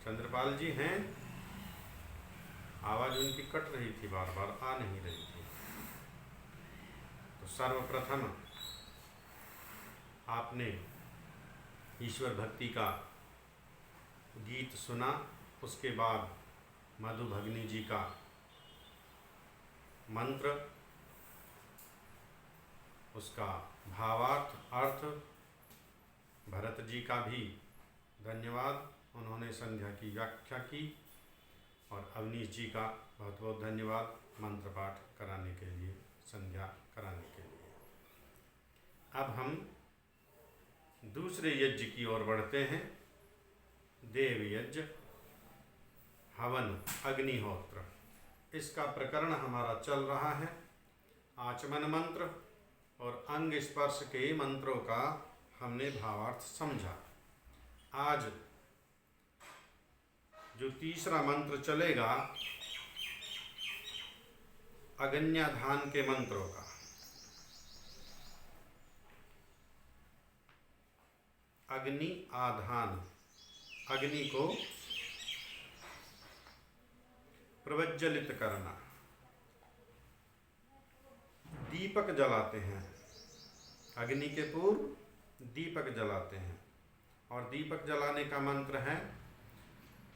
चंद्रपाल जी हैं? आवाज़ उनकी कट रही थी, बार बार आ नहीं रही थी। तो सर्वप्रथम आपने ईश्वर भक्ति का गीत सुना, उसके बाद मधु भगनी जी का मंत्र, उसका भावार्थ अर्थ, भरत जी का भी धन्यवाद, उन्होंने संध्या की व्याख्या की, और अवनीश जी का बहुत बहुत धन्यवाद मंत्र पाठ कराने के लिए, संध्या कराने के लिए। अब हम दूसरे यज्ञ की ओर बढ़ते हैं। देव यज्ञ, हवन, अग्निहोत्र, इसका प्रकरण हमारा चल रहा है। आचमन मंत्र और अंग स्पर्श के मंत्रों का हमने भावार्थ समझा। आज जो तीसरा मंत्र चलेगा अगन्याधान के मंत्रों का। अग्नि आधान, अग्नि को प्रज्वलित करना। दीपक जलाते हैं, अग्नि के पूर्व दीपक जलाते हैं, और दीपक जलाने का मंत्र है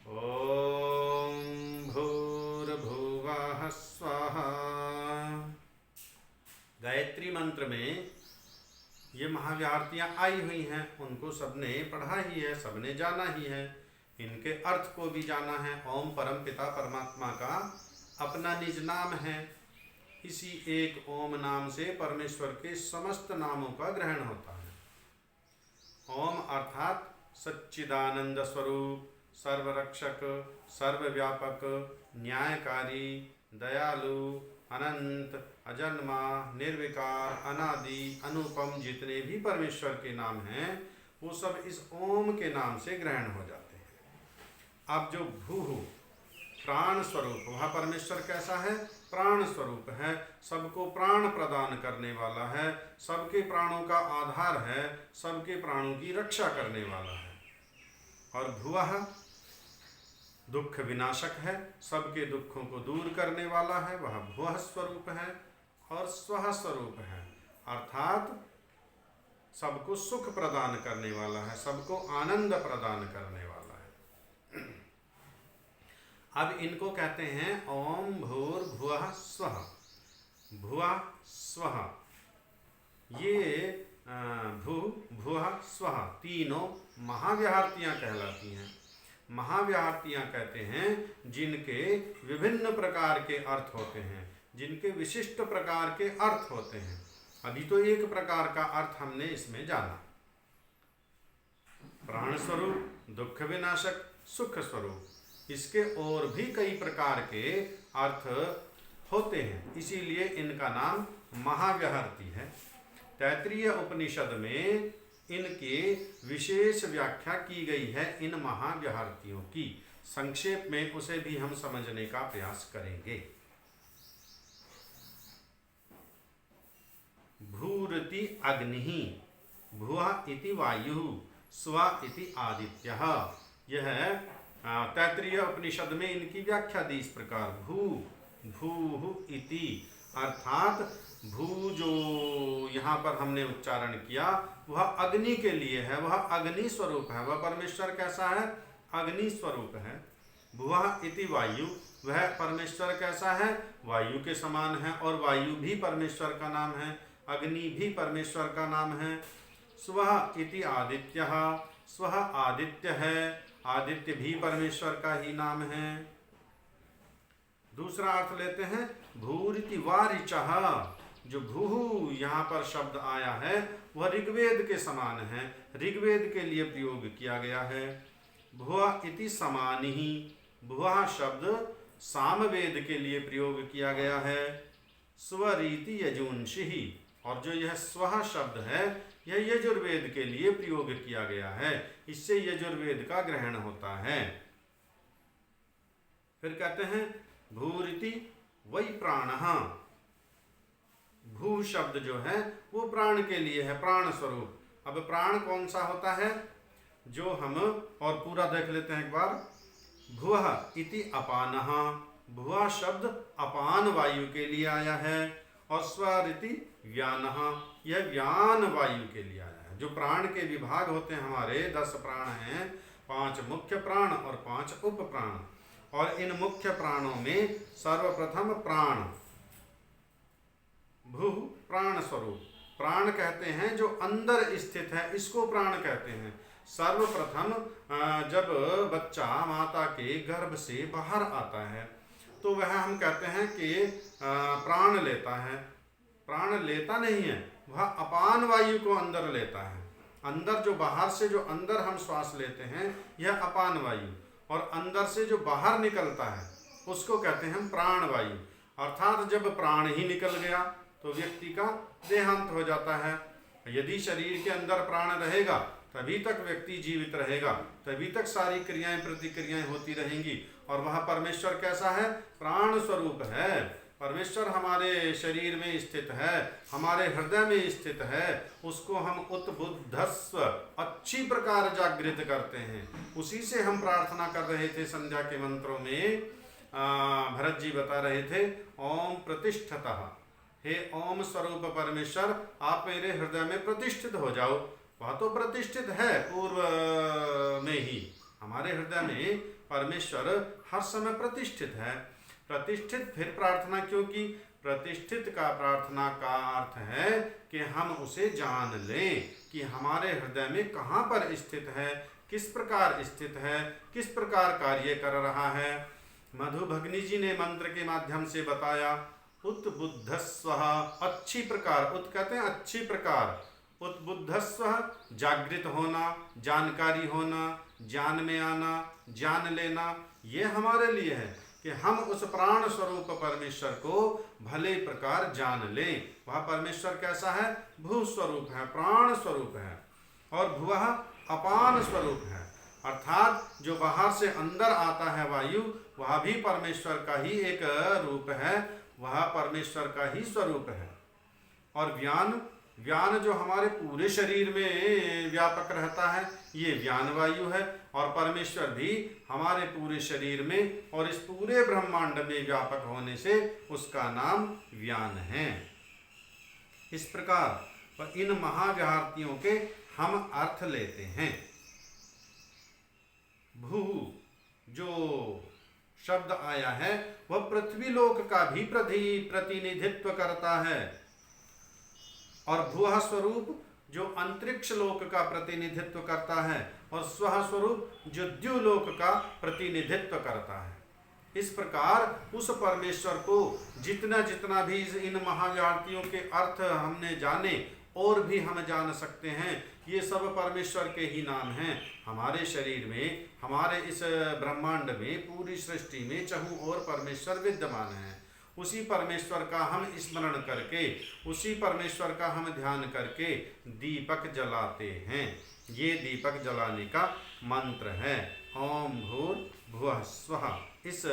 ओम भूर्भुवः स्वाहा। गायत्री मंत्र में ये महाव्याहृतियाँ आई हुई हैं, उनको सबने पढ़ा ही है, सबने जाना ही है, इनके अर्थ को भी जाना है। ओम परम पिता परमात्मा का अपना निज नाम है। इसी एक ओम नाम से परमेश्वर के समस्त नामों का ग्रहण होता है। ओम अर्थात सच्चिदानंद स्वरूप, सर्वरक्षक, सर्वव्यापक, न्यायकारी, दयालु, अनंत, अजन्मा, निर्विकार, अनादि, अनुपम, जितने भी परमेश्वर के नाम हैं वो सब इस ओम के नाम से ग्रहण हो जाते हैं। अब जो भूः प्राण स्वरूप, वह परमेश्वर कैसा है? प्राण स्वरूप है, सबको प्राण प्रदान करने वाला है, सबके प्राणों का आधार है, सबके प्राणों की रक्षा करने वाला है। और भुवः दुख विनाशक है, सबके दुखों को दूर करने वाला है, वह भुवः स्वरूप है। और स्वः स्वरूप है, अर्थात सबको सुख प्रदान करने वाला है, सबको आनंद प्रदान करने वाला है। अब इनको कहते हैं ओम भूर्भुवः स्वः। भुवः स्वः, ये भू भुवः स्वः तीनों महाव्याहृतियाँ कहलाती हैं। महाव्याहृतियाँ कहते हैं जिनके विभिन्न प्रकार के अर्थ होते हैं, जिनके विशिष्ट प्रकार के अर्थ होते हैं। अभी तो एक प्रकार का अर्थ हमने इसमें जाना, प्राण स्वरूप, दुख विनाशक, सुख स्वरूप। इसके और भी कई प्रकार के अर्थ होते हैं, इसीलिए इनका नाम महाव्याहृति है। तैत्तिरीय उपनिषद में इनके विशेष व्याख्या की गई है, इन महाव्याहृतियों की। संक्षेप में उसे भी हम समझने का प्रयास करेंगे। भूरिति अग्निः, भुवः इति वायुः, स्वः इति आदित्यः। यह तैत्तिरीय उपनिषद में इनकी व्याख्या दी इस प्रकार। भूः इति अर्थात भू जो यहाँ पर हमने उच्चारण किया वह अग्नि के लिए है, वह अग्नि स्वरूप है। वह परमेश्वर कैसा है? अग्नि स्वरूप है। भुवः इति वायु, वह परमेश्वर कैसा है? वायु के समान है, और वायु भी परमेश्वर का नाम है, अग्नि भी परमेश्वर का नाम है। स्वः इति आदित्यः, स्वः आदित्य है, आदित्य भी परमेश्वर का ही नाम है। दूसरा अर्थ लेते हैं भूरिति वारिचः। जो भूः यहाँ पर शब्द आया है वह ऋग्वेद के समान है, ऋग्वेद के लिए प्रयोग किया गया है। भुवः इति समानिः, भुवः शब्द सामवेद के लिए प्रयोग किया गया है। स्वरीति यजुंषिः, और जो यह स्वः शब्द है यह यजुर्वेद के लिए प्रयोग किया गया है, इससे यजुर्वेद का ग्रहण होता है। फिर कहते हैं भूरिति वै प्राणः। भू शब्द जो है वो प्राण के लिए है, प्राण स्वरूप। अब प्राण कौन सा होता है? जो हम, और पूरा देख लेते हैं एक बार, भुवः इति अपानः, भुवः शब्द अपान वायु के लिए आया है, और स्वर इति व्यानः, यह व्यान वायु के लिए आया है। जो प्राण के विभाग होते हैं हमारे 10 प्राण हैं, 5 मुख्य प्राण और 5 उप प्राण, और इन मुख्य प्राणों में सर्वप्रथम प्राण, भू प्राण स्वरूप, प्राण कहते हैं जो अंदर स्थित है, इसको प्राण कहते हैं। सर्वप्रथम जब बच्चा माता के गर्भ से बाहर आता है तो वह हम कहते हैं कि प्राण लेता है। प्राण लेता नहीं है, वह अपान वायु को अंदर लेता है। अंदर जो बाहर से जो अंदर हम श्वास लेते हैं यह अपान वायु, और अंदर से जो बाहर निकलता है उसको कहते हैं हम प्राण वायु। अर्थात जब प्राण ही निकल गया तो व्यक्ति का देहांत हो जाता है। यदि शरीर के अंदर प्राण रहेगा तभी तक व्यक्ति जीवित रहेगा, तभी तक सारी क्रियाएं प्रतिक्रियाएं होती रहेंगी। और वह परमेश्वर कैसा है? प्राण स्वरूप है। परमेश्वर हमारे शरीर में स्थित है, हमारे हृदय में स्थित है। उसको हम उत्बुद्धस्व अच्छी प्रकार जागृत करते हैं। उसी से हम प्रार्थना कर रहे थे संध्या के मंत्रों में। भरत जी बता रहे थे ओम प्रतिष्ठतः, हे ओम स्वरूप परमेश्वर आप मेरे हृदय में प्रतिष्ठित हो जाओ। वह तो प्रतिष्ठित है पूर्व में ही, हमारे हृदय में परमेश्वर हर समय प्रतिष्ठित है। प्रतिष्ठित फिर प्रार्थना क्यों की? प्रतिष्ठित का प्रार्थना का अर्थ है कि हम उसे जान लें कि हमारे हृदय में कहाँ पर स्थित है, किस प्रकार स्थित है, किस प्रकार कार्य कर रहा है। मधु भगनी जी ने मंत्र के माध्यम से बताया उत्बुद्धस्व, अच्छी प्रकार, उत कहते हैं अच्छी प्रकार, उत्बुद्धस्व जागृत होना, जानकारी होना, ज्ञान में आना, जान लेना, ये हमारे लिए है कि हम उस प्राण स्वरूप परमेश्वर को भले प्रकार जान लें। वह परमेश्वर कैसा है? भू स्वरूप है, प्राण स्वरूप है, और भुवः अपान स्वरूप है। अर्थात जो बाहर से अंदर आता है वायु, वह भी परमेश्वर का ही एक रूप है, वह परमेश्वर का ही स्वरूप है। और व्यान, व्यान जो हमारे पूरे शरीर में व्यापक रहता है, ये व्यान वायु है। और परमेश्वर भी हमारे पूरे शरीर में और इस पूरे ब्रह्मांड में व्यापक होने से उसका नाम व्यान है। इस प्रकार इन महाव्याहृतियों के हम अर्थ लेते हैं। भू जो शब्द आया है वह पृथ्वी लोक का भी प्रतिनिधित्व करता है, और भुवः स्वरूप जो अंतरिक्ष लोक का प्रतिनिधित्व करता है, और स्वः स्वरूप जो द्युलोक का प्रतिनिधित्व करता है। इस प्रकार उस परमेश्वर को जितना जितना भी इन महाव्याहृतियों के अर्थ हमने जाने और भी हम जान सकते हैं, ये सब परमेश्वर के ही नाम हैं। हमारे शरीर में, हमारे इस ब्रह्मांड में, पूरी सृष्टि में चहुं ओर परमेश्वर विद्यमान है। उसी परमेश्वर का हम स्मरण करके, उसी परमेश्वर का हम ध्यान करके दीपक जलाते हैं। ये दीपक जलाने का मंत्र है ओम भूर्भुवः स्वः। इस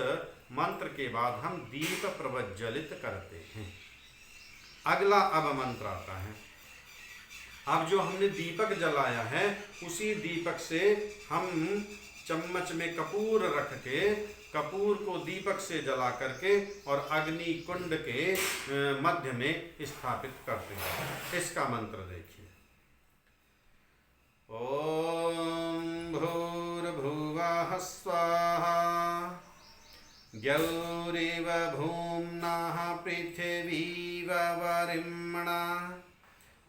मंत्र के बाद हम दीप प्रज्वलित करते हैं। अगला अब मंत्र आता है। अब जो हमने दीपक जलाया है उसी दीपक से हम चम्मच में कपूर रख के, कपूर को दीपक से जला करके और अग्नि कुंड के मध्य में स्थापित करते हैं। इसका मंत्र देखिए ओम भूर्भुवः स्वाहा द्यौरिव भूम्नाः पृथिवीव वरिम्णा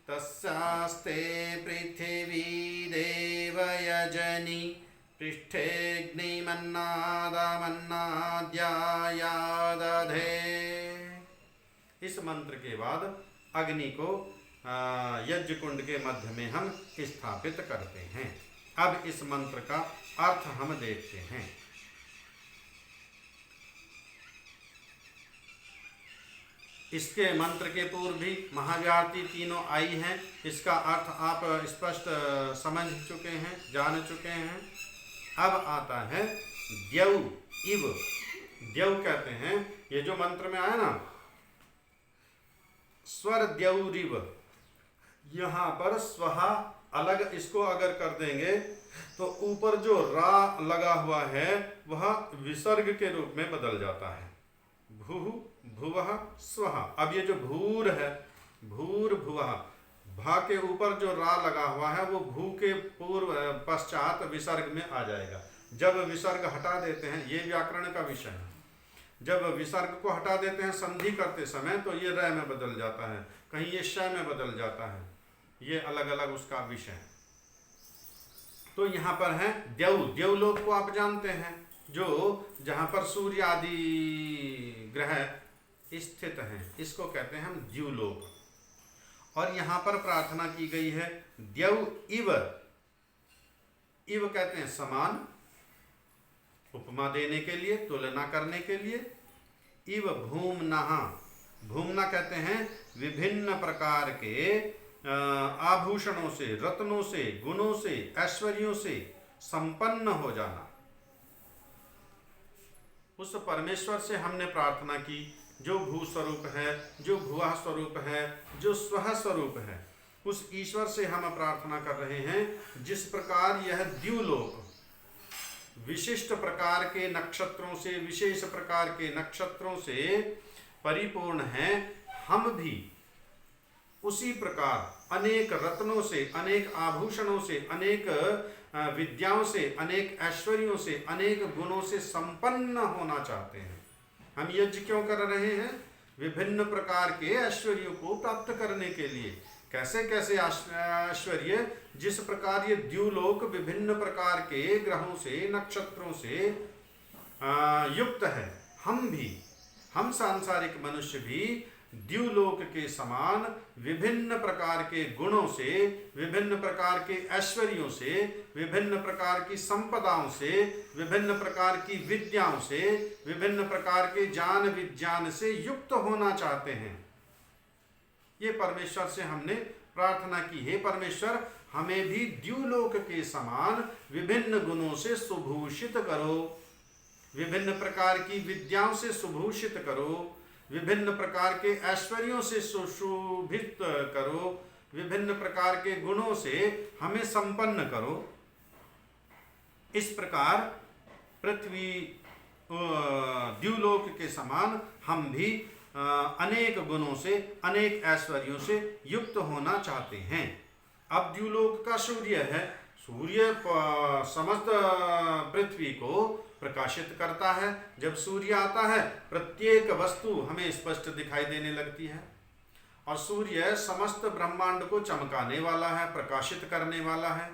तस्यास्ते पृथिवी देवयजनि पृष्ठेऽग्निमन्नादमन्नाद्यायादधे। इस मंत्र के बाद अग्नि को यज्ञ कुंड के मध्य में हम स्थापित करते हैं। अब इस मंत्र का अर्थ हम देखते हैं। इसके मंत्र के पूर्व भी महाव्याहृति तीनों आई हैं। इसका अर्थ आप स्पष्ट समझ चुके हैं, जान चुके हैं। अब आता है द्यौ इव। द्यौ कहते हैं, ये जो मंत्र में आया ना स्वर द्यौरिव, यहाँ पर स्वहा अलग इसको अगर कर देंगे तो ऊपर जो रा लगा हुआ है वह विसर्ग के रूप में बदल जाता है। भू भुवः स्वः। अब ये जो भूर है, भूर भुवः, भा के ऊपर जो रा लगा हुआ है वो भू के पूर्व पश्चात विसर्ग में आ जाएगा। जब विसर्ग हटा देते हैं, ये व्याकरण का विषय है, जब विसर्ग को हटा देते हैं संधि करते समय तो ये र में बदल जाता है, कहीं ये श में बदल जाता है। ये अलग अलग उसका विषय है। तो यहाँ पर है द्यौ। द्यौलोक को आप जानते हैं, जो जहाँ पर सूर्य आदि ग्रह स्थित हैं, इसको कहते हैं हम द्युलोक। और यहाँ पर प्रार्थना की गई है द्यौ इव। इव कहते हैं समान, उपमा देने के लिए, तुलना करने के लिए। इव भूम्नः। भूम्ना कहते हैं विभिन्न प्रकार के आभूषणों से, रत्नों से, गुणों से, ऐश्वर्यों से संपन्न हो जाना। उस परमेश्वर से हमने प्रार्थना की जो भू स्वरूप है, जो भुआ स्वरूप है, जो स्वः स्वरूप है। उस ईश्वर से हम प्रार्थना कर रहे हैं जिस प्रकार यह द्युलोक विशिष्ट प्रकार के नक्षत्रों से, विशेष प्रकार के नक्षत्रों से परिपूर्ण है, हम भी उसी प्रकार अनेक रत्नों से, अनेक आभूषणों से, अनेक विद्याओं से, अनेक ऐश्वर्यों से, अनेक गुणों से संपन्न होना चाहते हैं। हम यज्ञ क्यों कर रहे हैं? विभिन्न प्रकार के ऐश्वर्यों को प्राप्त करने के लिए। कैसे कैसे ऐश्वर्य? जिस प्रकार ये द्युलोक विभिन्न प्रकार के ग्रहों से, नक्षत्रों से युक्त है, हम सांसारिक मनुष्य भी द्युलोक के समान विभिन्न प्रकार के गुणों से, विभिन्न प्रकार के ऐश्वर्यों से, विभिन्न प्रकार की संपदाओं से, विभिन्न प्रकार की विद्याओं से, विभिन्न प्रकार के ज्ञान विज्ञान से युक्त होना चाहते हैं। ये परमेश्वर से हमने प्रार्थना की, हे परमेश्वर हमें भी द्युलोक के समान विभिन्न गुणों से सुभूषित करो, विभिन्न प्रकार की विद्याओं से सुभूषित करो, विभिन्न प्रकार के ऐश्वर्यों से सुशोभित करो, विभिन्न प्रकार के गुणों से हमें संपन्न करो। इस प्रकार पृथ्वी द्युलोक के समान हम भी अनेक गुणों से, अनेक ऐश्वर्यों से युक्त होना चाहते हैं। अब द्युलोक का सूर्य है, सूर्य समस्त पृथ्वी को प्रकाशित करता है। जब सूर्य आता है प्रत्येक वस्तु हमें स्पष्ट दिखाई देने लगती है, और सूर्य समस्त ब्रह्मांड को चमकाने वाला है, प्रकाशित करने वाला है।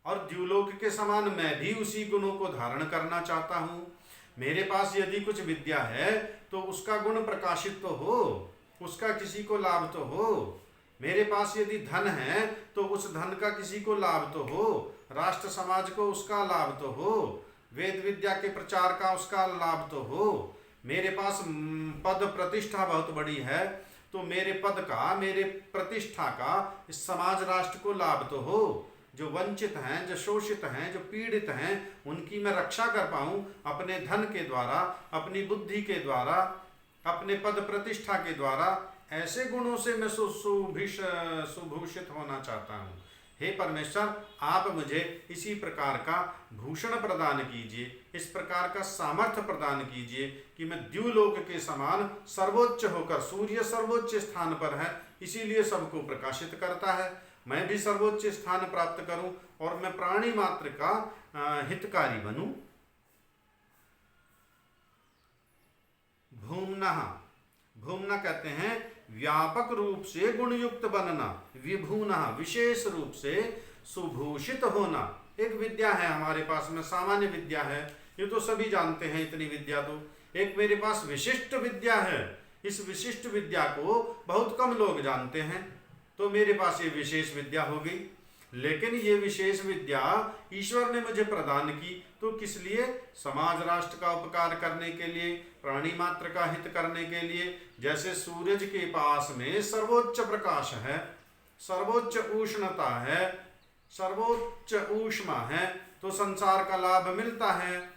और द्युलोक के समान मैं भी उसी गुणों को धारण करना चाहता हूँ। मेरे पास यदि कुछ विद्या है तो उसका गुण प्रकाशित तो हो, उसका किसी को लाभ तो हो। मेरे पास यदि धन है तो उस धन का किसी को लाभ तो हो, राष्ट्र समाज को उसका लाभ तो हो, वेद विद्या के प्रचार का उसका लाभ तो हो। मेरे पास पद प्रतिष्ठा बहुत बड़ी है तो मेरे पद का, मेरे प्रतिष्ठा का इस समाज राष्ट्र को लाभ तो हो। जो वंचित हैं, जो शोषित हैं, जो पीड़ित हैं, उनकी मैं रक्षा कर पाऊँ अपने धन के द्वारा, अपनी बुद्धि के द्वारा, अपने पद प्रतिष्ठा के द्वारा। ऐसे गुणों से मैं सुभूषित होना चाहता हूँ। हे परमेश्वर आप मुझे इसी प्रकार का भूषण प्रदान कीजिए, इस प्रकार का सामर्थ्य प्रदान कीजिए कि मैं द्युलोक के समान सर्वोच्च होकर, सूर्य सर्वोच्च स्थान पर है इसीलिए सबको प्रकाशित करता है, मैं भी सर्वोच्च स्थान प्राप्त करूं और मैं प्राणी मात्र का हितकारी बनूं। भूम्नः, भूम्ना कहते हैं व्यापक रूप से गुणयुक्त बनना, विभूनः विशेष रूप से सुभूषित होना। एक विद्या है हमारे पास में, सामान्य विद्या है, ये तो सभी जानते हैं इतनी विद्या तो। एक मेरे पास विशिष्ट विद्या है, इस विशिष्ट विद्या को बहुत कम लोग जानते हैं, तो मेरे पास ये विशेष विद्या हो गई। लेकिन ये विशेष विद्या ईश्वर ने मुझे प्रदान की तो किस लिए? समाज राष्ट्र का उपकार करने के लिए, प्राणी मात्र का हित करने के लिए। जैसे सूरज के पास में सर्वोच्च प्रकाश है, सर्वोच्च उष्णता है, सर्वोच्च ऊष्मा है, तो संसार का लाभ मिलता है।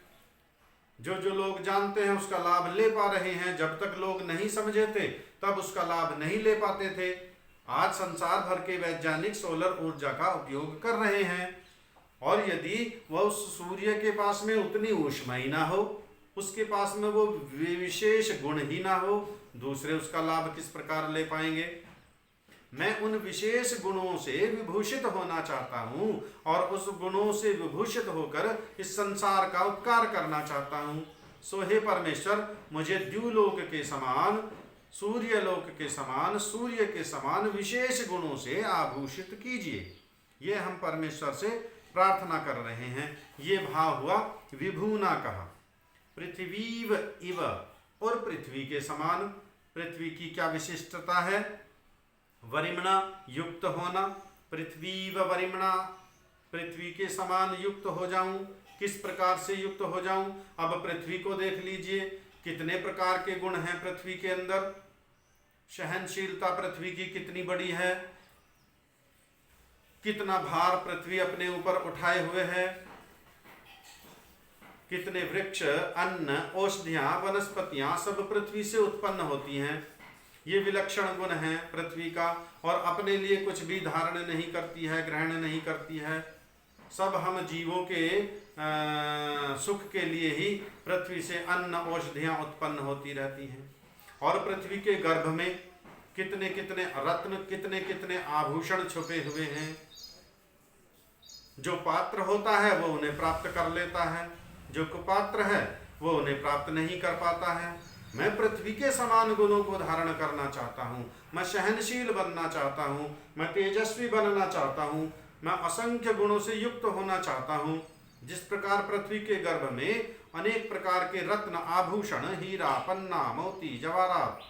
जो जो लोग जानते हैं उसका लाभ ले पा रहे हैं, जब तक लोग नहीं समझे थे तब उसका लाभ नहीं ले पाते थे। आज संसार भर के वैज्ञानिक सोलर ऊर्जा का उपयोग कर रहे हैं, और यदि वह उस सूर्य के पास में उतनी ऊष्मा ही ना हो, उसके पास में वो विशेष गुण ही ना हो, दूसरे उसका लाभ किस प्रकार ले पाएंगे। मैं उन विशेष गुणों से विभूषित होना चाहता हूँ और उस गुणों से विभूषित होकर इस संसार का उपकार करना चाहता हूँ। सो हे परमेश्वर, मुझे द्युलोक के समान, सूर्यलोक के समान, सूर्य के समान विशेष गुणों से आभूषित कीजिए। ये हम परमेश्वर से प्रार्थना कर रहे हैं। ये भाव हुआ विभूना कहा। पृथ्वीव इव, और पृथ्वी के समान। पृथ्वी की क्या विशिष्टता है? वरिमणा, युक्त होना। पृथ्वीव वरिमणा, पृथ्वी के समान युक्त हो जाऊं। किस प्रकार से युक्त हो जाऊं? अब पृथ्वी को देख लीजिए, कितने प्रकार के गुण हैं पृथ्वी के अंदर। सहनशीलता पृथ्वी की कितनी बड़ी है, कितना भार पृथ्वी अपने ऊपर उठाए हुए है, कितने वृक्ष, अन्न, औषधियां, वनस्पतियां सब पृथ्वी से उत्पन्न होती हैं। ये विलक्षण गुण है पृथ्वी का, और अपने लिए कुछ भी धारण नहीं करती है, ग्रहण नहीं करती है। सब हम जीवों के सुख के लिए ही पृथ्वी से अन्न, औषधियां उत्पन्न होती रहती हैं। और पृथ्वी के गर्भ में कितने कितने रत्न, कितने कितने आभूषण छुपे हुए हैं। जो पात्र होता है वो उन्हें प्राप्त कर लेता है, जो कुपात्र है वो उन्हें प्राप्त नहीं कर पाता है। मैं पृथ्वी के समान गुणों को धारण करना चाहता हूँ। मैं सहनशील बनना चाहता हूँ, मैं तेजस्वी बनना चाहता हूँ, मैं असंख्य गुणों से युक्त होना चाहता हूँ। जिस प्रकार पृथ्वी के गर्भ में अनेक प्रकार के रत्न, आभूषण, हीरा, पन्ना, मोती, जवाहरात,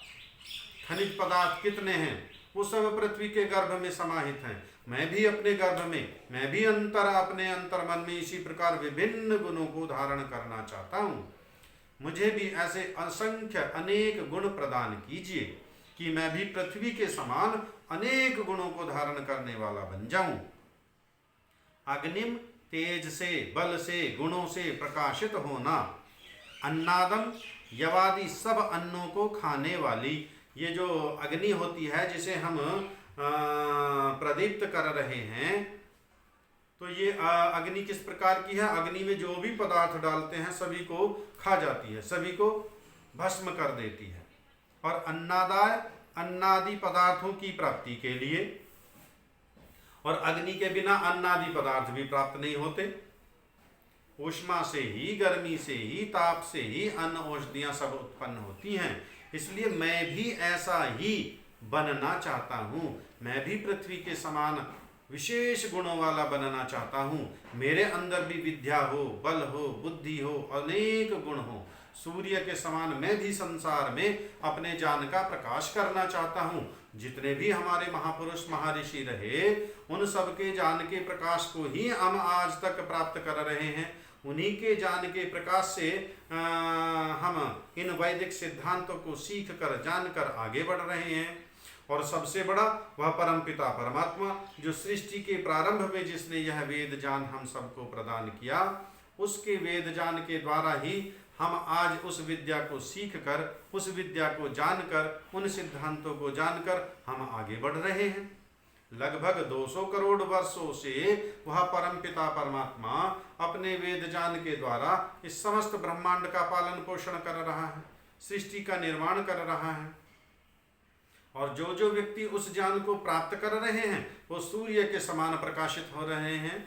खनिज पदार्थ कितने हैं, वो सब पृथ्वी के गर्भ में समाहित हैं। मैं भी अपने गर्भ में, मैं भी अपने अंतर मन में इसी प्रकार विभिन्न गुणों को धारण करना चाहता हूँ। मुझे भी ऐसे असंख्य अनेक गुण प्रदान कीजिए कि मैं भी पृथ्वी के समान अनेक गुणों को धारण करने वाला बन जाऊं। अग्निम, तेज से, बल से, गुणों से प्रकाशित होना। अन्नादम, यवादि सब अन्नों को खाने वाली। ये जो अग्नि होती है जिसे हम प्रदीप्त कर रहे हैं, तो ये अग्नि किस प्रकार की है? अग्नि में जो भी पदार्थ डालते हैं सभी को खा जाती है, सभी को भस्म कर देती है। और अन्नादाय, अन्नादि पदार्थों की प्राप्ति के लिए, और अग्नि के बिना अन्नादि पदार्थ भी प्राप्त नहीं होते। ऊष्मा से ही, गर्मी से ही, ताप से ही अन्न, औषधियां सब उत्पन्न होती हैं। इसलिए मैं भी ऐसा ही बनना चाहता हूँ। मैं भी पृथ्वी के समान विशेष गुणों वाला बनना चाहता हूँ। मेरे अंदर भी विद्या हो, बल हो, बुद्धि हो, अनेक गुण हो। सूर्य के समान मैं भी संसार में अपने ज्ञान का प्रकाश करना चाहता हूँ। जितने भी हमारे महापुरुष महर्षि रहे, उन सबके ज्ञान के प्रकाश को ही हम आज तक प्राप्त कर रहे हैं। उन्हीं के ज्ञान के प्रकाश से हम इन वैदिक सिद्धांतों को सीख कर, जानकर आगे बढ़ रहे हैं। और सबसे बड़ा वह परमपिता परमात्मा, जो सृष्टि के प्रारंभ में जिसने यह वेद ज्ञान हम सबको प्रदान किया, उसके वेद ज्ञान के द्वारा ही हम आज उस विद्या को सीख कर, उस विद्या को जानकर, उन सिद्धांतों को जानकर हम आगे बढ़ रहे हैं। लगभग 200 करोड़ वर्षों से वह परमपिता परमात्मा अपने वेद ज्ञान के द्वारा इस समस्त ब्रह्मांड का पालन पोषण कर रहा है, सृष्टि का निर्माण कर रहा है। और जो जो व्यक्ति उस ज्ञान को प्राप्त कर रहे हैं वो सूर्य के समान प्रकाशित हो रहे हैं।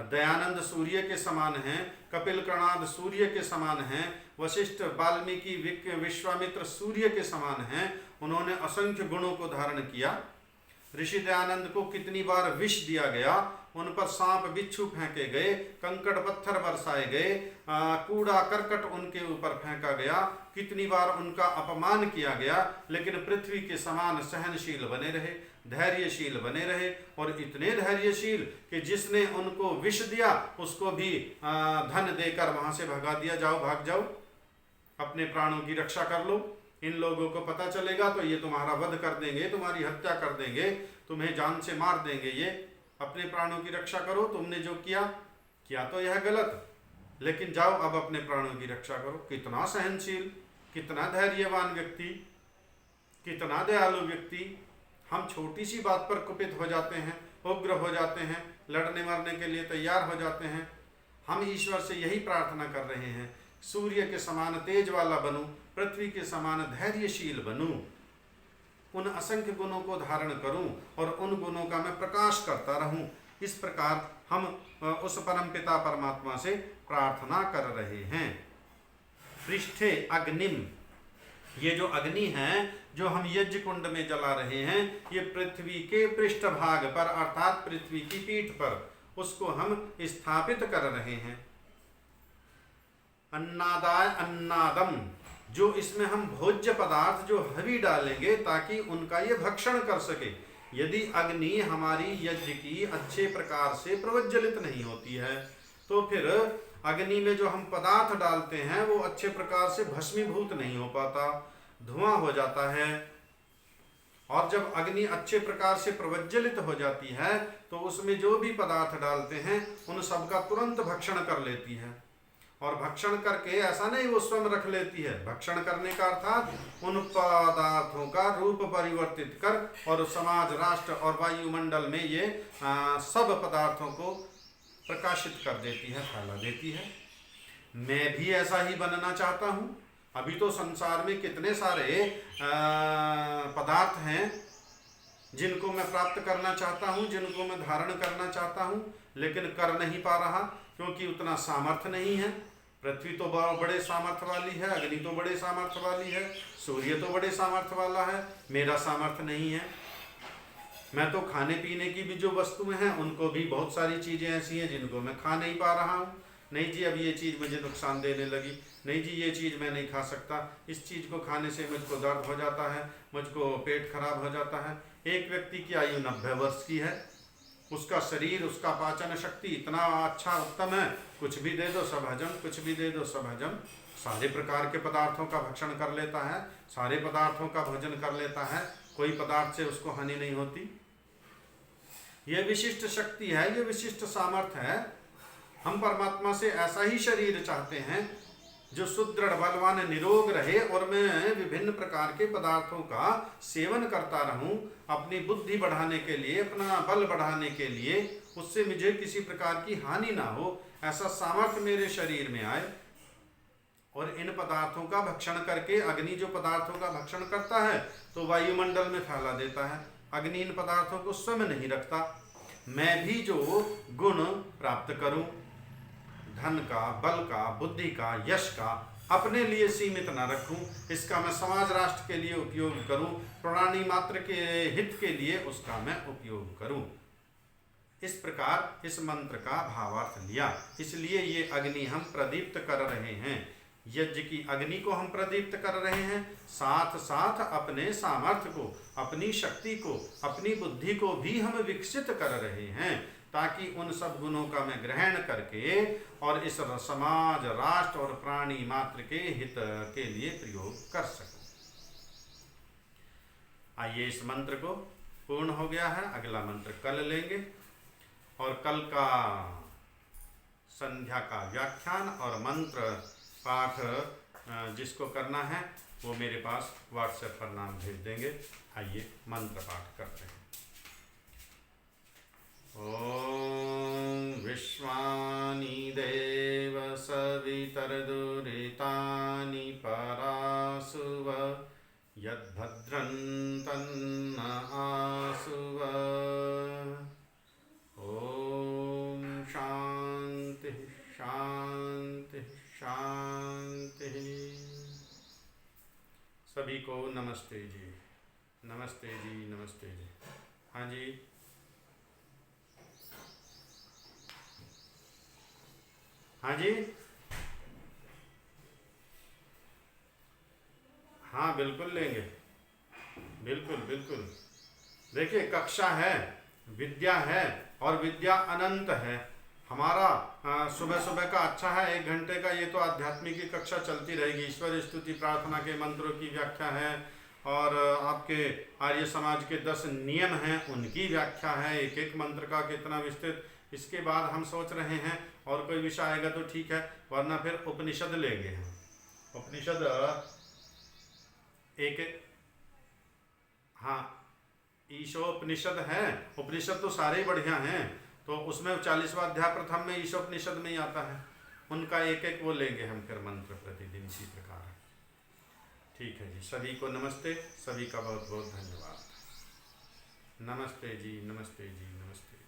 दयानंद सूर्य के समान हैं, कपिल कणाद सूर्य के समान हैं, वशिष्ठ, वाल्मीकि, विश्वामित्र सूर्य के समान हैं। उन्होंने असंख्य गुणों को धारण किया। ऋषि दयानंद को कितनी बार विष दिया गया, उन पर सांप बिच्छू फेंके गए, कंकड़ पत्थर बरसाए गए, कूड़ा करकट उनके ऊपर फेंका गया, कितनी बार उनका अपमान किया गया, लेकिन पृथ्वी के समान सहनशील बने रहे, धैर्यशील बने रहे। और इतने धैर्यशील कि जिसने उनको विष दिया उसको भी धन देकर वहां से भगा दिया, जाओ भाग जाओ, अपने प्राणों की रक्षा कर लो। इन लोगों को पता चलेगा तो ये तुम्हारा वध कर देंगे, तुम्हारी हत्या कर देंगे, तुम्हें जान से मार देंगे। ये अपने प्राणों की रक्षा करो, तुमने जो किया तो यह गलत, लेकिन जाओ अब अपने प्राणों की रक्षा करो। कितना सहनशील, कितना धैर्यवान व्यक्ति, कितना दयालु व्यक्ति। हम छोटी सी बात पर कुपित हो जाते हैं, उग्र हो जाते हैं, लड़ने मरने के लिए तैयार हो जाते हैं। हम ईश्वर से यही प्रार्थना कर रहे हैं, सूर्य के समान तेज वाला बनूं, पृथ्वी के समान धैर्यशील बनूं, उन असंख्य गुणों को धारण करूं और उन गुणों का मैं प्रकाश करता रहूं। इस प्रकार हम उस परम पिता परमात्मा से प्रार्थना कर रहे हैं। पृष्ठे अग्निम, ये जो अग्नि है जो हम यज्ञ कुंड में जला रहे हैं, ये पृथ्वी के पृष्ठभाग पर अर्थात पृथ्वी की पीठ पर उसको हम स्थापित कर रहे हैं। अन्नादाय अन्नादम, जो इसमें हम भोज्य पदार्थ जो हवि डालेंगे ताकि उनका ये भक्षण कर सके। यदि अग्नि हमारी यज्ञ की अच्छे प्रकार से प्रज्वलित नहीं होती है तो फिर अग्नि में जो हम पदार्थ डालते हैं वो अच्छे प्रकार से भस्मीभूत नहीं हो पाता, धुआं हो जाता है। और जब अग्नि अच्छे प्रकार से प्रज्वलित हो जाती है तो उसमें जो भी पदार्थ डालते हैं उन सबका तुरंत भक्षण कर लेती है। और भक्षण करके ऐसा नहीं वो स्वयं रख लेती है, भक्षण करने का अर्थात उन पदार्थों का रूप परिवर्तित कर और समाज, राष्ट्र और वायुमंडल में ये सब पदार्थों को प्रकाशित कर देती है, फैला देती है। मैं भी ऐसा ही बनना चाहता हूँ। अभी तो संसार में कितने सारे पदार्थ हैं जिनको मैं प्राप्त करना चाहता हूँ, जिनको मैं धारण करना चाहता हूँ, लेकिन कर नहीं पा रहा क्योंकि उतना सामर्थ्य नहीं है। पृथ्वी तो बड़े सामर्थ्य वाली है, अग्नि तो बड़े सामर्थ्य वाली है, सूर्य तो बड़े सामर्थ्य वाला है, मेरा सामर्थ्य नहीं है। मैं तो खाने पीने की भी जो वस्तुएं हैं उनको भी बहुत सारी चीज़ें ऐसी हैं जिनको मैं खा नहीं पा रहा हूँ। नहीं जी, अब ये चीज़ मुझे नुकसान देने लगी, नहीं जी ये चीज़ मैं नहीं खा सकता, इस चीज़ को खाने से मुझको दर्द हो जाता है, मुझको पेट खराब हो जाता है। एक व्यक्ति की आयु 90 वर्ष की है, उसका शरीर, उसका पाचन शक्ति इतना अच्छा उत्तम है, कुछ भी दे दो सब हजम, कुछ भी दे दो सब हजम, सारे प्रकार के पदार्थों का भक्षण कर लेता है, सारे पदार्थों का भोजन कर लेता है, कोई पदार्थ से उसको हानि नहीं होती। यह विशिष्ट शक्ति है, यह विशिष्ट सामर्थ्य है। हम परमात्मा से ऐसा ही शरीर चाहते हैं जो सुदृढ़, बलवान, निरोग रहे और मैं विभिन्न प्रकार के पदार्थों का सेवन करता रहूं अपनी बुद्धि बढ़ाने के लिए, अपना बल बढ़ाने के लिए, उससे मुझे किसी प्रकार की हानि ना हो, ऐसा सामर्थ्य मेरे शरीर में आए। और इन पदार्थों का भक्षण करके, अग्नि जो पदार्थों का भक्षण करता है तो वायुमंडल में फैला देता है, अग्नि इन पदार्थों को स्वयं नहीं रखता। मैं भी जो गुण प्राप्त करूं, धन का, बल का, बुद्धि का, यश का, अपने लिए सीमित न रखूं, इसका मैं समाज, राष्ट्र के लिए उपयोग करूं, प्राणी मात्र के हित के लिए उसका मैं उपयोग करूं। इस प्रकार इस मंत्र का भावार्थ लिया। इसलिए ये अग्नि हम प्रदीप्त कर रहे हैं, यज्ञ की अग्नि को हम प्रदीप्त कर रहे हैं, साथ साथ अपने सामर्थ्य को, अपनी शक्ति को, अपनी बुद्धि को भी हम विकसित कर रहे हैं ताकि उन सब गुणों का मैं ग्रहण करके और इस समाज, राष्ट्र और प्राणी मात्र के हित के लिए प्रयोग कर सकूं। आइए, इस मंत्र को पूर्ण हो गया है, अगला मंत्र कल लेंगे और कल का संध्या का व्याख्यान और मंत्र पाठ जिसको करना है वो मेरे पास व्हाट्सएप पर नाम भेज देंगे। आइए मंत्र पाठ करते हैं। ओम विश्वानि देव सवितर्दुरितानि परासुव यद्भद्रं तन्न आसुव। ओम शांति शांति शांति। सभी को नमस्ते जी, नमस्ते जी, नमस्ते जी। हाँ जी, हाँ जी, हाँ बिल्कुल लेंगे, बिल्कुल बिल्कुल। देखिए, कक्षा है, विद्या है और विद्या अनंत है। हमारा सुबह सुबह का अच्छा है 1 घंटे का, ये तो आध्यात्मिक की कक्षा चलती रहेगी। ईश्वर स्तुति प्रार्थना के मंत्रों की व्याख्या है और आपके आर्य समाज के 10 नियम हैं उनकी व्याख्या है, एक एक मंत्र का कितना विस्तृत। इसके बाद हम सोच रहे हैं और कोई विषय आएगा तो ठीक है, वरना फिर उपनिषद लेंगे हम। उपनिषद एक, हाँ ईशोपनिषद है, उपनिषद तो सारे बढ़िया हैं, तो उसमें 40वां अध्याय प्रथम में ईशोपनिषद में ही आता है, उनका एक एक वो लेंगे हम फिर मंत्र प्रतिदिन इसी प्रकार। ठीक है जी, सभी को नमस्ते, सभी का बहुत बहुत धन्यवाद। नमस्ते जी, नमस्ते जी, नमस्ते।